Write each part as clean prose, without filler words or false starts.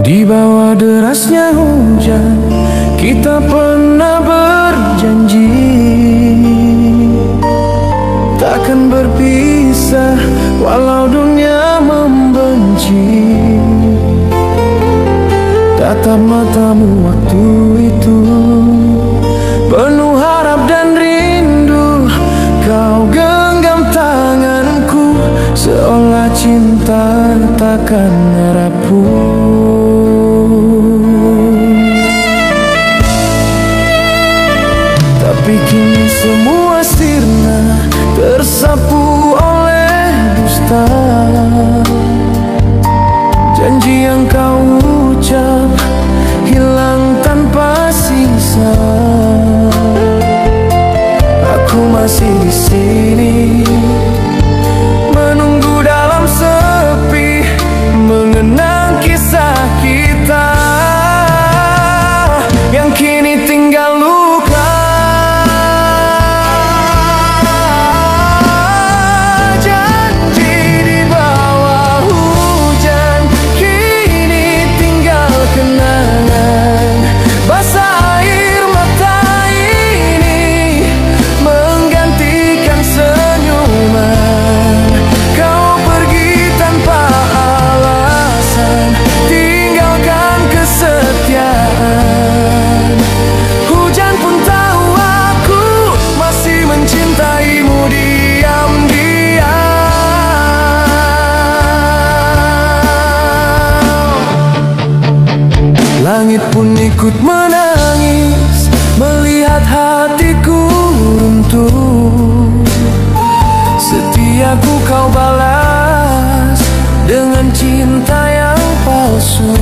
Di bawah derasnya hujan, kita pernah berjanji takkan berpisah walau dunia membenci. Tatap matamu waktu itu penuh harap dan rindu. Kau genggam tanganku seolah cinta takkan rapuh. Tapi kini semua sirna tersapu oleh dusta. Janji yang kau ucap hilang tanpa sisa. Aku masih di sini menunggu dalam sepi, mengenang kisah kita yang kini tinggal luka. Janji di bawah hujan, kini tinggal kenangan. Basah air mata ini menggantikan senyuman. Kau pergi tanpa alasan, tinggalkan kesetiaan. Hujan pun tahu aku masih mencintaimu diam-diam. Langit pun ikut menangis melihat hatiku runtuh. Setiaku kau balas dengan cinta yang palsu.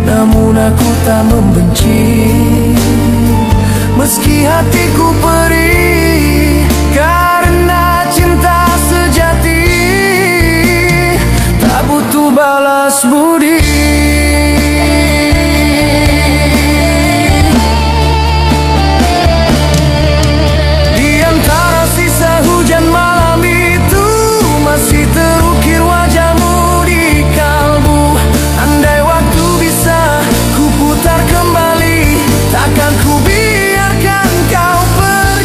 Namun aku tak membenci, meski hatiku perih, karena cinta sejati tak butuh balas budi. Di antara sisa hujan malam itu masih terukir wajahmu di kalbu. Andai waktu bisa ku putar kembali, takkan ku biarkan kau pergi.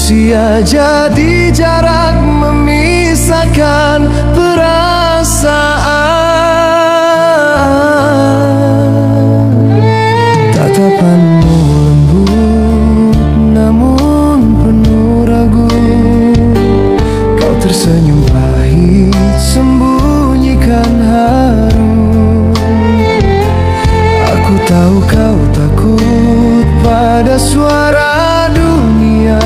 Usia jadi jarak memisahkan perasaan. Tatapanmu lembut namun penuh ragu. Kau tersenyum pahit sembunyikan haru. Aku tahu kau takut pada suara dunia,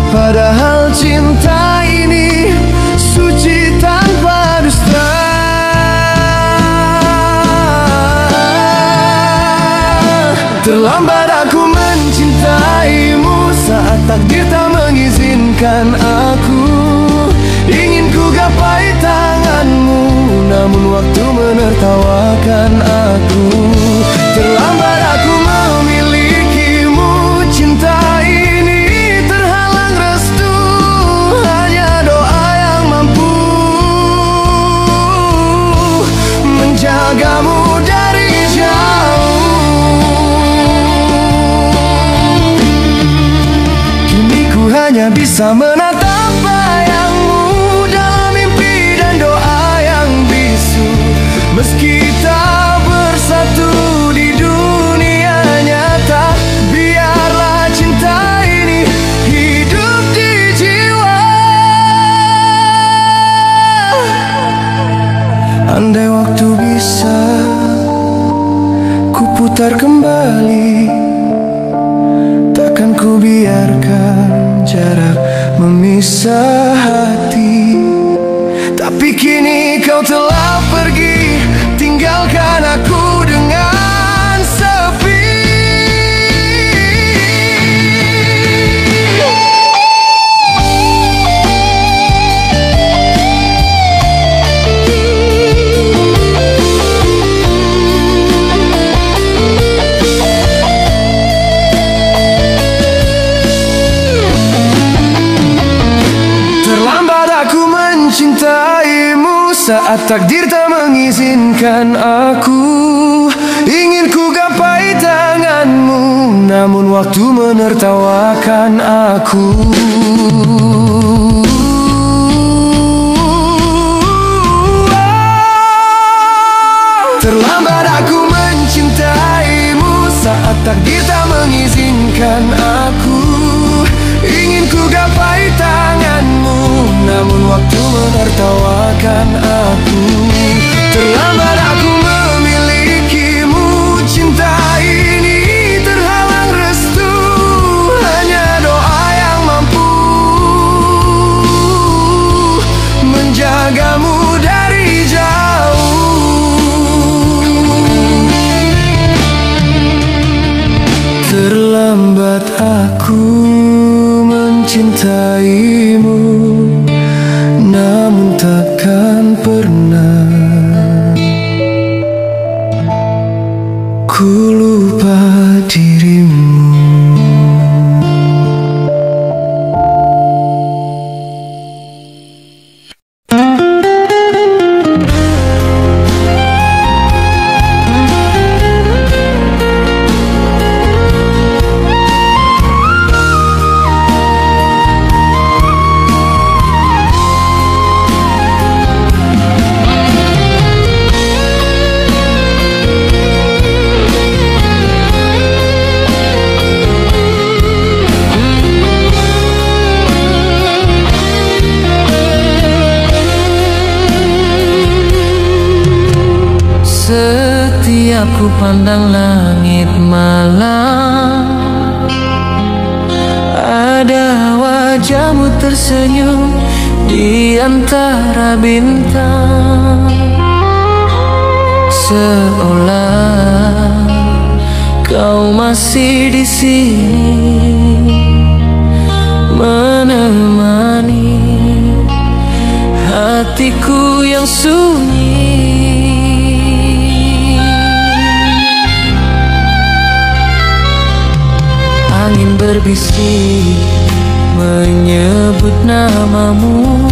padahal cinta ini suci tanpa dusta. Terlambat aku mencintaimu saat takdir tak mengizinkan aku. Ingin ku gapai tanganmu, namun waktu menertawakan aku. Terlambat aku memilikimu, cinta ini terhalang restu. Hanya doa yang mampu menjagamu dari jauh. Kini ku hanya bisa menatap bayangmu dalam mimpi dan doa yang bisu. Meski tak bersatu di dunia nyata, biarlah cinta ini hidup di jiwa. Andai waktu bisa ku putar kembali, takkan ku biarkan jarak memisah hati. Tapi kini kau telah pergi, tinggalkan aku dengan sepi. Terlambat aku mencintaimu saat takdir tak mengizinkan aku. Ingin ku gapai tanganmu, namun waktu menertawakan aku. Terlambat aku mencintaimu saat takdir tak mengizinkan aku. Ingin ku gapai tanganmu, namun waktu menertawakan aku. Terlambat aku memilikimu, cinta ini terhalang restu. Hanya doa yang mampu menjagamu dari jauh. Terlambat aku mencintaimu, namun takkan pernah ku lupa dirimu. Setiap ku pandang langit malam, ada wajahmu tersenyum di antara bintang. Seolah kau masih di sini menemani hatiku yang sunyi. Angin berbisik menyebut namamu,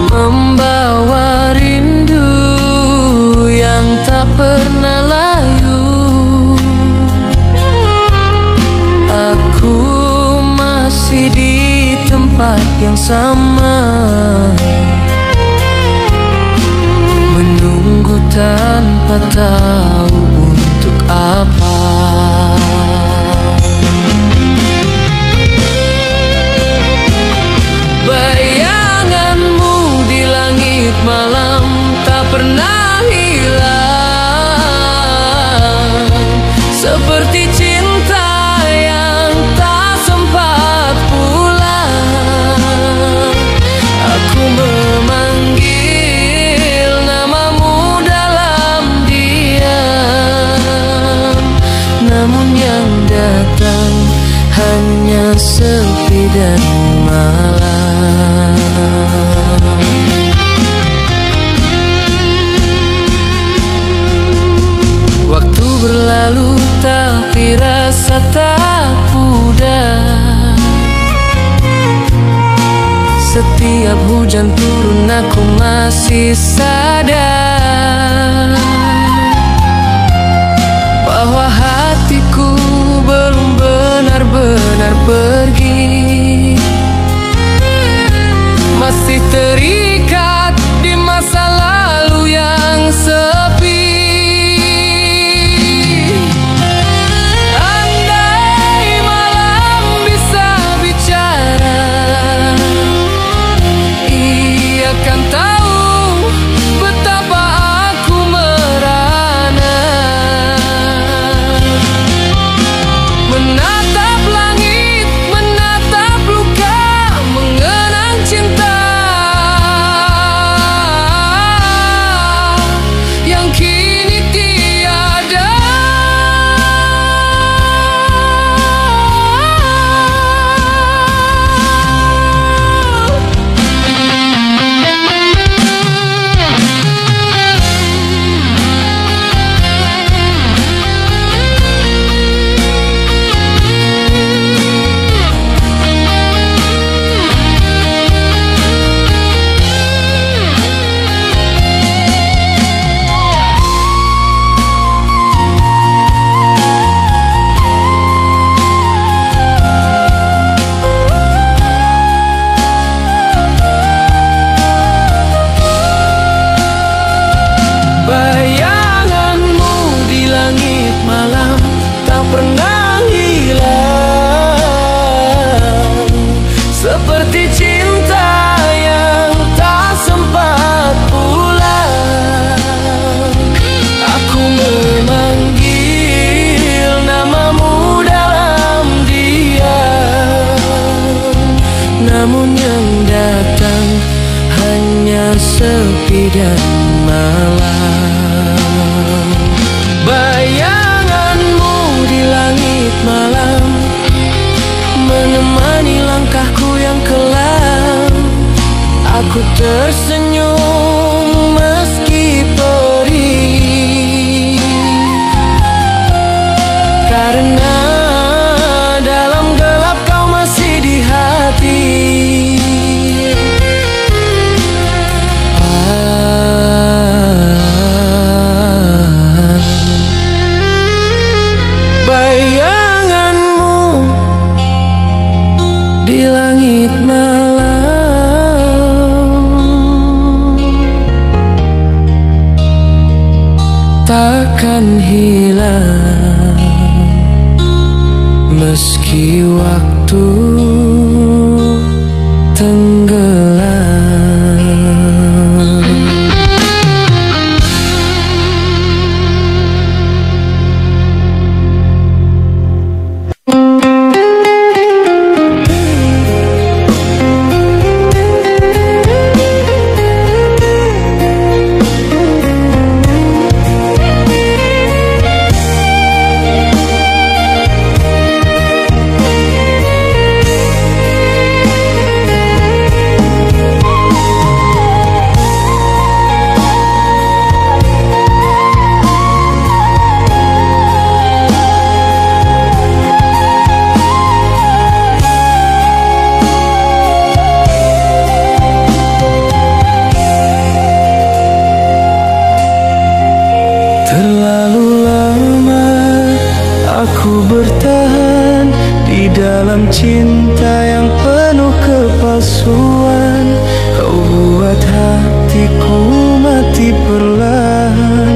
membawa rindu yang tak pernah layu. Aku tempat yang sama, menunggu tanpa tahu untuk apa. Bayanganmu di langit malam tak pernah hilang, seperti cinta yang tak sempat pulang. Aku memanggil namamu dalam diam, namun yang datang hanya sepi dan malam. Waktu berlalu tapi rasa tak pudar. Setiap hujan turun aku masih sadar bahwa hatiku belum benar-benar pergi, masih terikat di masa lalu yang sepi. Andai malam bisa bicara, ia kan tahu betapa aku merana, menatap langit, menatap luka, mengenang cinta yang kini tiada. Bayanganmu di langit malam tak pernah hilang, seperti cinta yang tak sempat pulang. Aku memanggil namamu dalam diam, namun yang datang hanya sepi dan malam. Bayanganmu di langit malam menemani langkahku yang kelam. Aku tersenyum meski perih, karena dalam gelap kau masih di hati. Bayanganmu di langit malam takkan hilang meski waktu tenggelam. dalam cinta yang penuh kepalsuan. Kau buat hatiku mati perlahan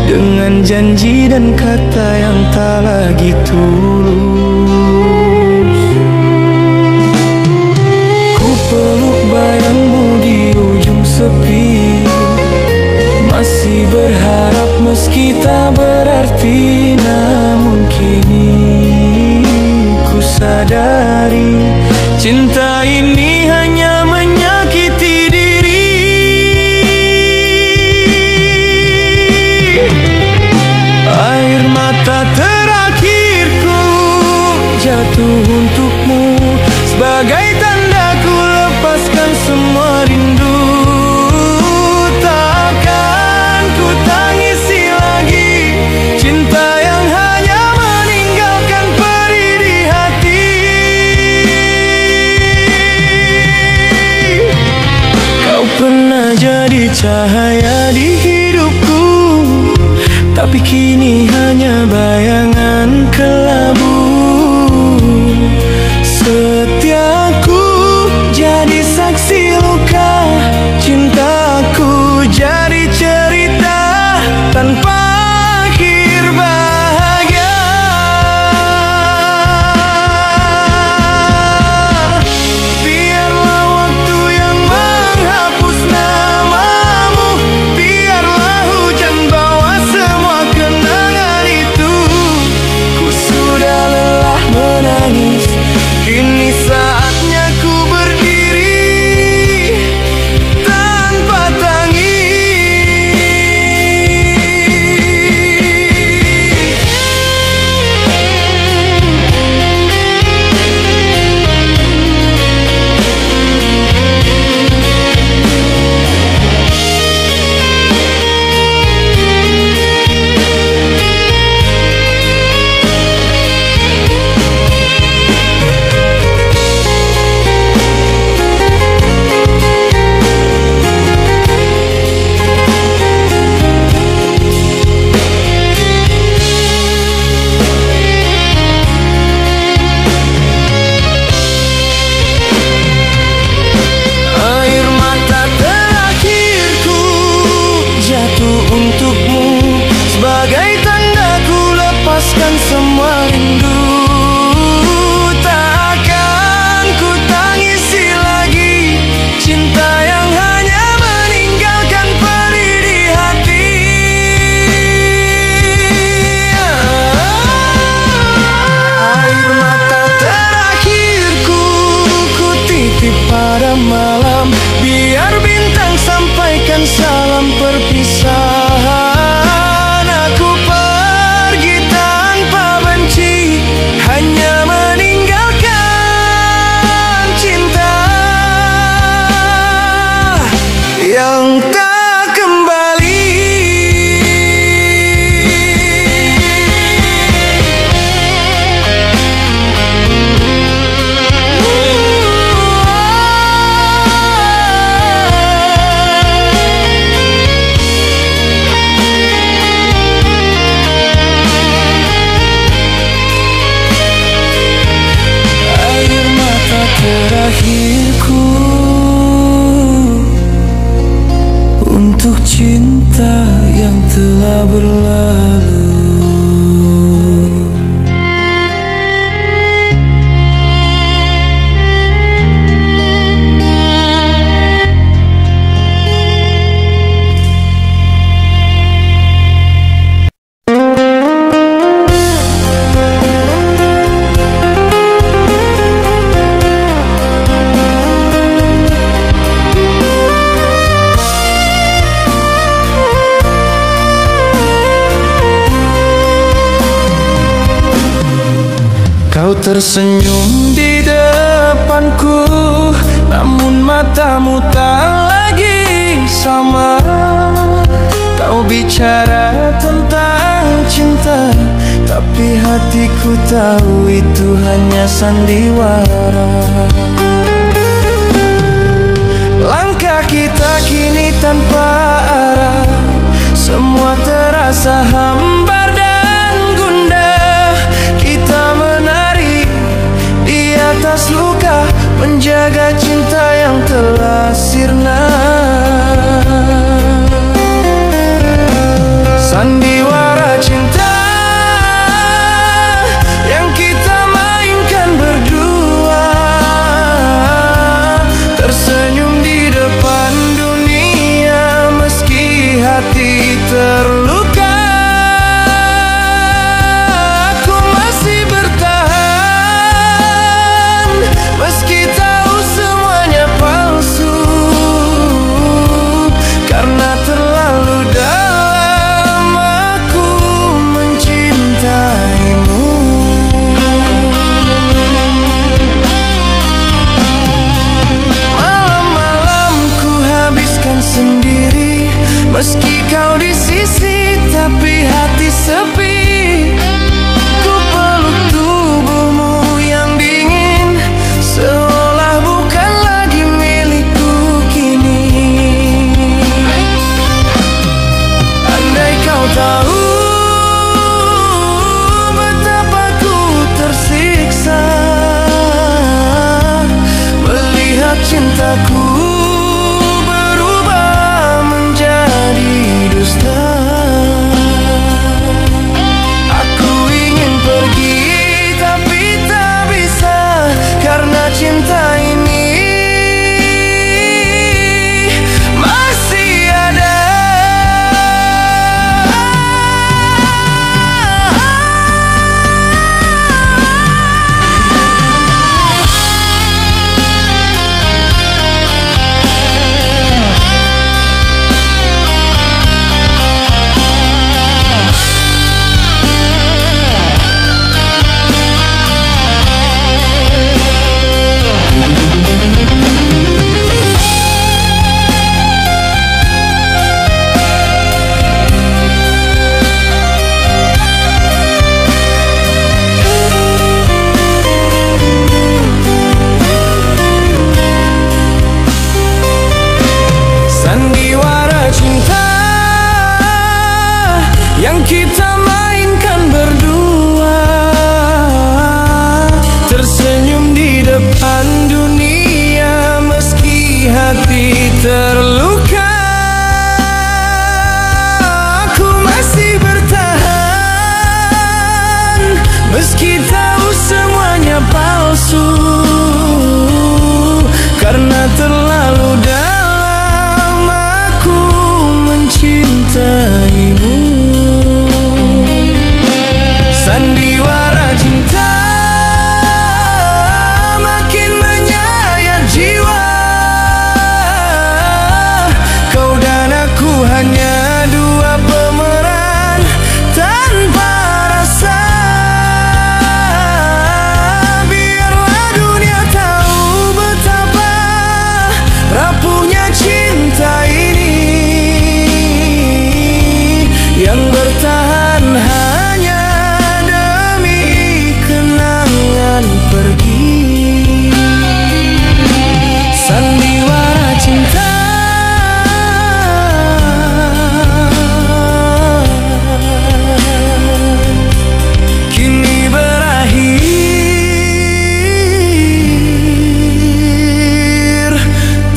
dengan janji dan kata yang tak lagi tulus. Ku peluk bayangmu di ujung sepi, masih berharap meski tak berarti. Namun kini ku sadari cinta ini hanya menyakiti diri. Air mata terakhirku jatuh untukmu, sebagai tanda ku lepaskan semua rindu. Takkan ku tangisi lagi cinta yang hanya meninggalkan perih di hati. Kau pernah jadi cahaya di hidupku, tapi kini hanya bayangan kelabu. Setiaku jadi saksi luka, cintaku jadi cerita tanpa akhir bahagia. Biarlah waktu yang menghapus namamu, biarlah hujan bawa semua kenangan itu. Ku sudah lelah menangis, kini saatnya ku berdiri tanpa tangis. Air mata terakhirku jatuh untukmu, sebagai tanda ku lepaskan semua rindu. Takkan ku tangisi lagi cinta yang hanya meninggalkan perih di hati. Air mata terakhirku ku titip pada malam, biar bintang sampaikan salam perpisahan. Aku pergi tanpa benci, hanya meninggalkan cinta yang tak kembali. Air mata terakhirku untuk cinta yang telah berlalu. Kau tersenyum di depanku, namun matamu tak lagi sama. Kau bicara tentang cinta, tapi hatiku tahu itu hanya sandiwara. Langkah kita kini tanpa arah, semua terasa hambar dan gundah. Kita menari di batas luka, menjaga cinta yang telah sirna. Sandiwara cinta yang kita mainkan berdua, tersenyum di depan dunia meski hati terluka. Aku masih bertahan meski tahu semuanya palsu, karena terlalu dalam aku mencintaimu. Malam-malam ku habiskan sendiri, meski kau di sisi tapi hati sepi. Ku peluk tubuhmu yang dingin, seolah bukan lagi milikku kini. Andai kau tahu betapa ku tersiksa melihat cintaku berubah menjadi dusta. Aku ingin pergi tapi tak bisa, karena cinta ini masih ada. Sandiwara cinta yang kita mainkan berdua, tersenyum di depan dunia meski hati terluka. Aku masih bertahan meski tahu semuanya palsu, karena terlalu dalam aku mencintaimu. Sandiwara cinta makin menyayat jiwa, kau dan aku hanya dua pemeran tanpa rasa. Biarlah dunia tahu betapa rapuhnya cinta ini, yang bertahan hanya demi kenangan pergi. Sandiwara cinta kini berakhir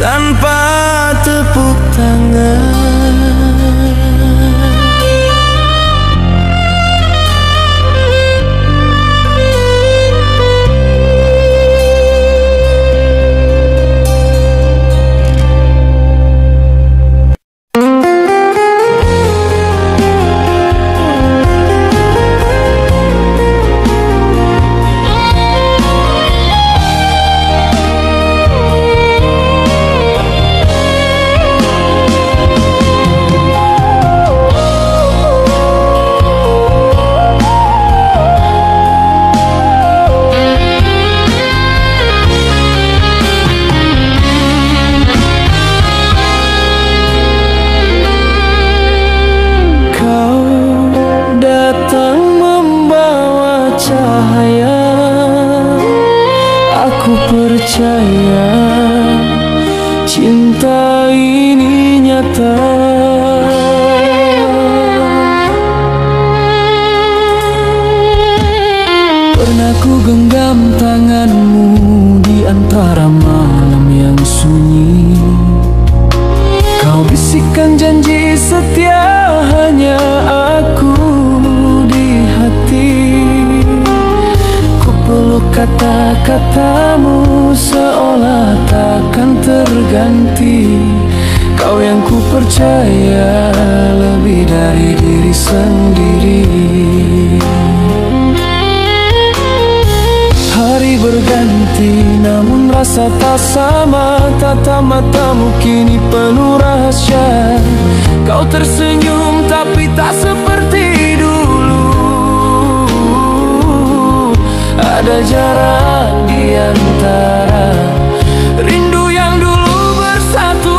tanpa tepuk tangan. percaya cinta ini nyata. Pernah ku genggam tanganmu berganti. Kau yang ku percaya lebih dari diri sendiri. Hari berganti namun rasa tak sama. Tatap matamu kini penuh rahasia. Kau tersenyum tapi tak seperti dulu. Ada jarak di antara rindu yang dulu bersatu.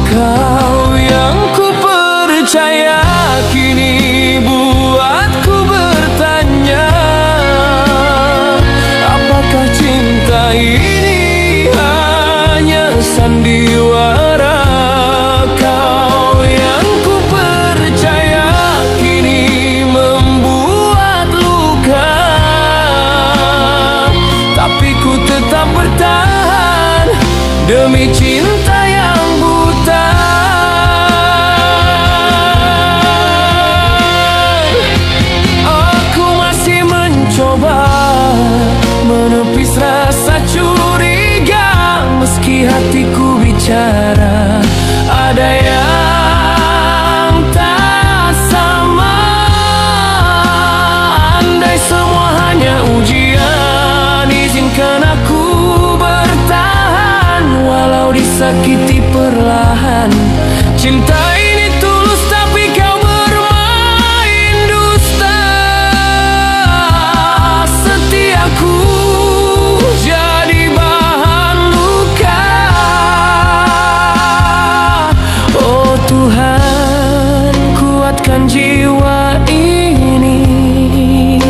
Kau yang ku percaya kini buatku bertanya, apakah cinta ini hanya sandiwara? Kau yang ku percaya kini membuat luka, tapi ku tetap bertahan demi cinta yang buta. Aku masih mencoba menepis rasa curiga, meski hatiku bicara ada yang tak sama. Andai semua hanya ujian, izinkan aku bertahan walau disakiti perlahan. Cinta ini tulus tapi kau bermain dusta. Setiaku jadi bahan luka. Oh Tuhan, kuatkan jiwa ini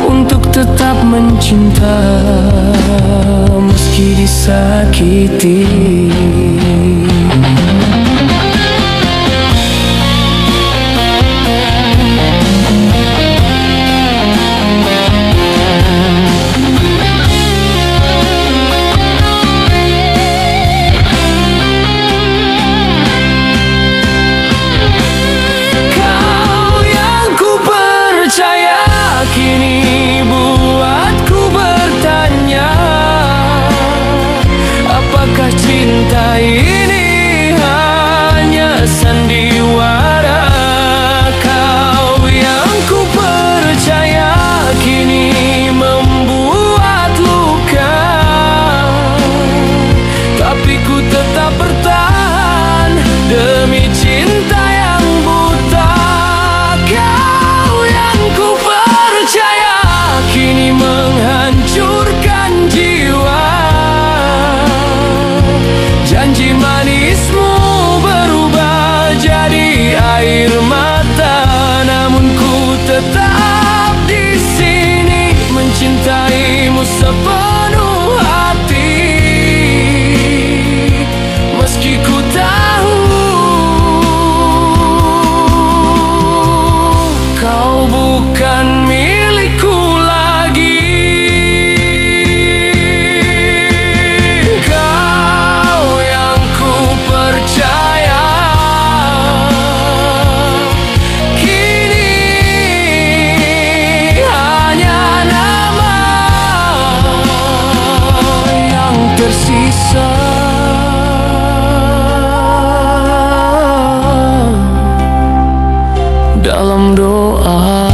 untuk tetap mencinta meski disakiti. Kau yang ku percaya kini buatku bertanya, apakah cinta ini hanya sandiwara? Kau yang ku percaya kini membuat luka, tapi ku tetap bertahan demi cinta yang buta. Kau yang ku percaya kini menghancurkan jiwa. Janji manismu berubah jadi air mata, namun ku tetap di sini mencintaimu sepenuh hati. Meski ku tahu kau bukan milikku lagi. Kau yang ku percaya kini hanya nama yang tersisa. Dalam doa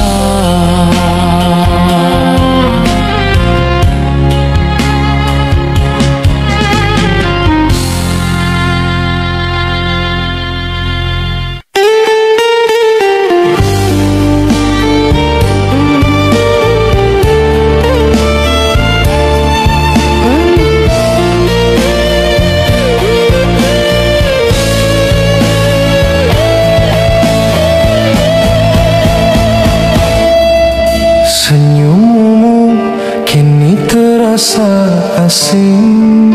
senyummu kini terasa asing.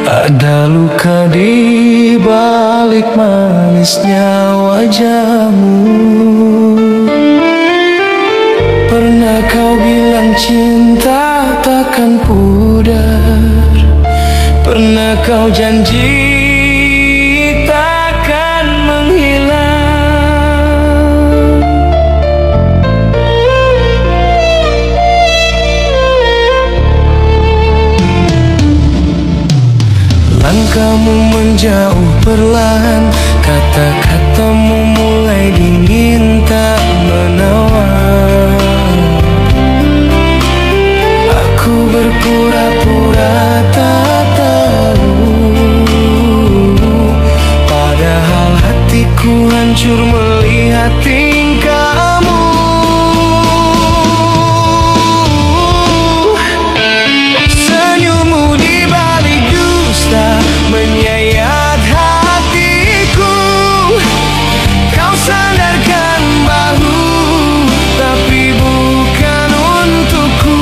Ada luka di balik manisnya wajahmu. Pernah kau bilang cinta takkan pudar. Pernah kau janji takkan menghilang. menjauh perlahan, kata-katamu mulai dingin tak menawan. Aku berpura-pura tak tahu, padahal hatiku hancur melihat tingkahmu. Senyummu di balik dusta menyayat hatiku. Kau sandarkan bahu, tapi bukan untukku.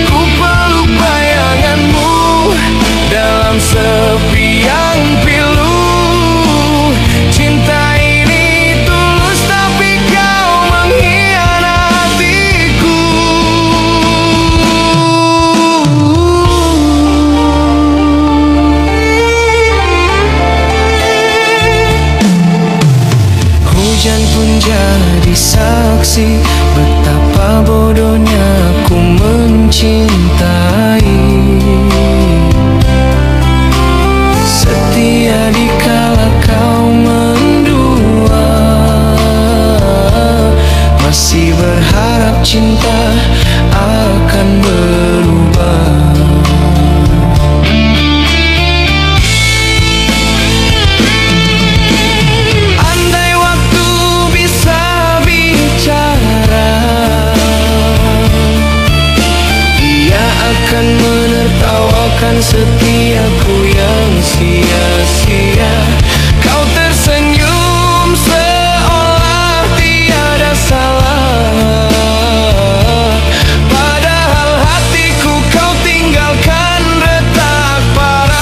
Ku peluk bayanganmu dalam sepi yang pilu. Cinta ini tulus tapi kau mengkhianatiku. Hujan pun jadi saksi betapa bodohnya aku mencintai. Setia dikala kau mendua, masih berharap cinta akan berubah. Andai waktu bisa bicara, ia akan menertawakan setiapku yang sia-sia. Kau tersenyum seolah tiada salah, padahal hatiku kau tinggalkan retak parah.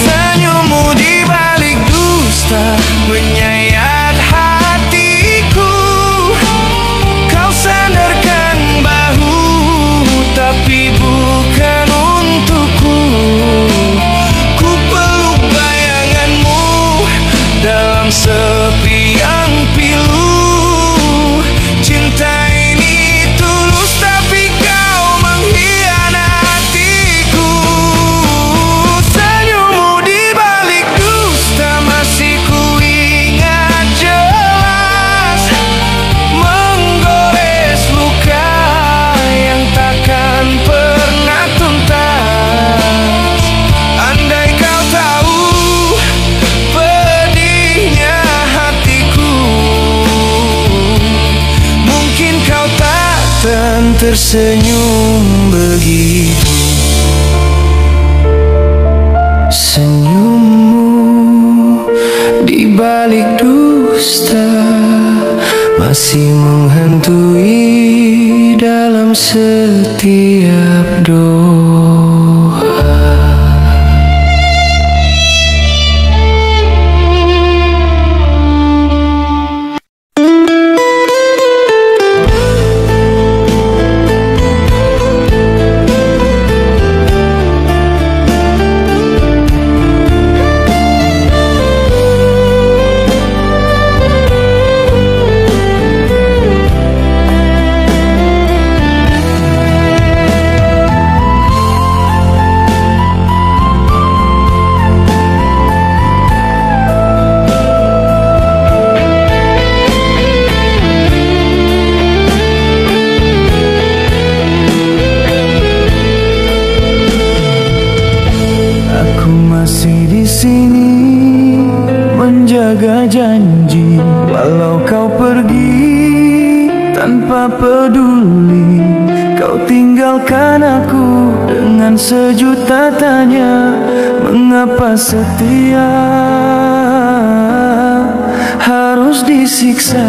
Senyummu di balik dusta menyayat hatiku. Kau sandarkan bahu, tapi bukan untukku. Ku peluk bayanganmu dalam sepi yang pilu. Cinta ini tulus tapi kau mengkhianatiku. Senyummu di balik dusta masih ku ingat jelas, menggores luka yang takkan pernah tuntas. Andai kau tahu pedihnya hatiku, mungkin kau takkan tersenyum begitu. Senyummu di balik dusta masih menghantui dalam setiap doa. menjaga janji, walau kau pergi tanpa peduli. Kau tinggalkan aku dengan sejuta tanya, mengapa setia harus disiksa?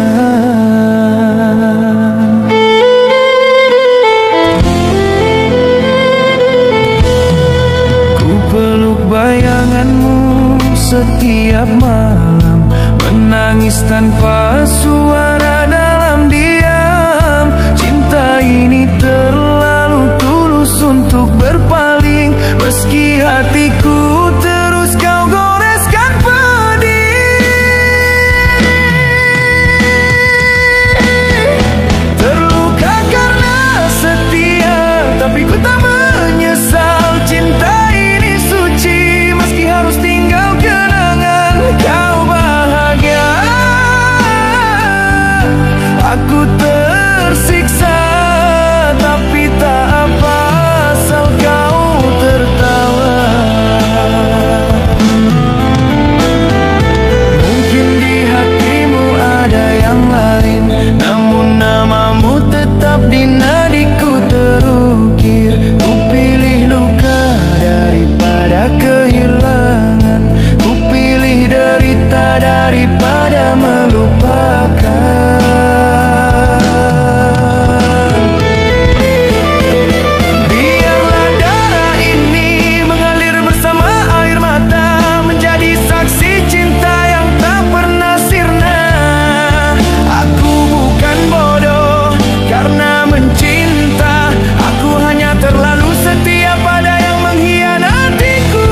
setiap malam, menangis tanpa suara dalam diam. Cinta ini terlalu tulus untuk berpaling, meski hatiku terus kau goreskan pedih. Terluka karena setia, tapi ku tak menyesal. Cinta ini suci, meski harus tinggal kenangan. Kau bahagia, aku tersiksa, tapi tak apa asal kau tertawa. Mungkin di hatimu ada yang lain, namun namamu tetap di nadiku terukir. Ku pilih luka daripada kehilangan, ku pilih derita daripada melupakan. Biarlah darah ini mengalir bersama air mata, menjadi saksi cinta yang tak pernah sirna. Aku bukan bodoh karena mencinta, aku hanya terlalu setia pada yang mengkhianatiku.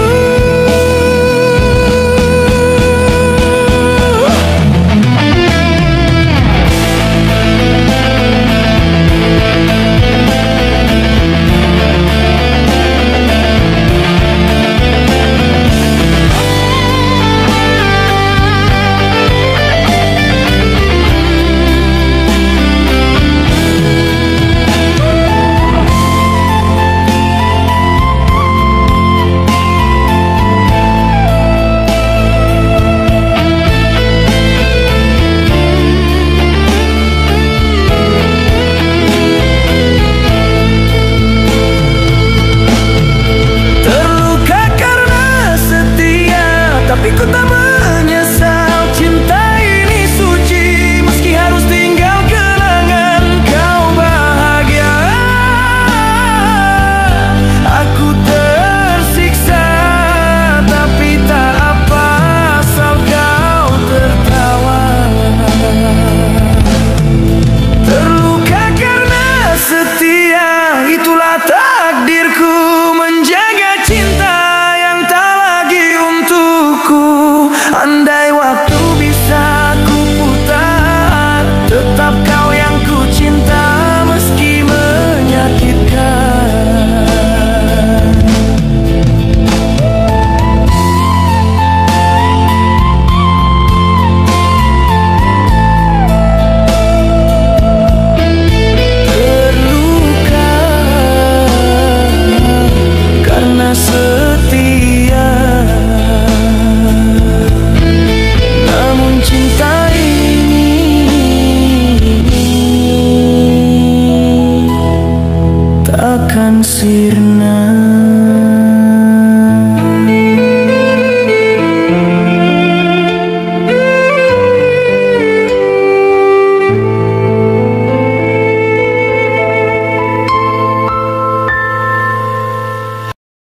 Terluka karena setia, tapi ku tak menyesal. Cinta ini suci, meski harus tinggal kenangan. Kau bahagia, aku tersiksa, tapi tak apa asal kau tertawa. Terluka karena setia, itulah takdirku, menjaga cinta yang tak lagi untukku. Andai waktu bisa ku putar, tetap kau yang ku cinta, meski menyakitkan. Terluka karena setia, namun cinta ini takkan sirna.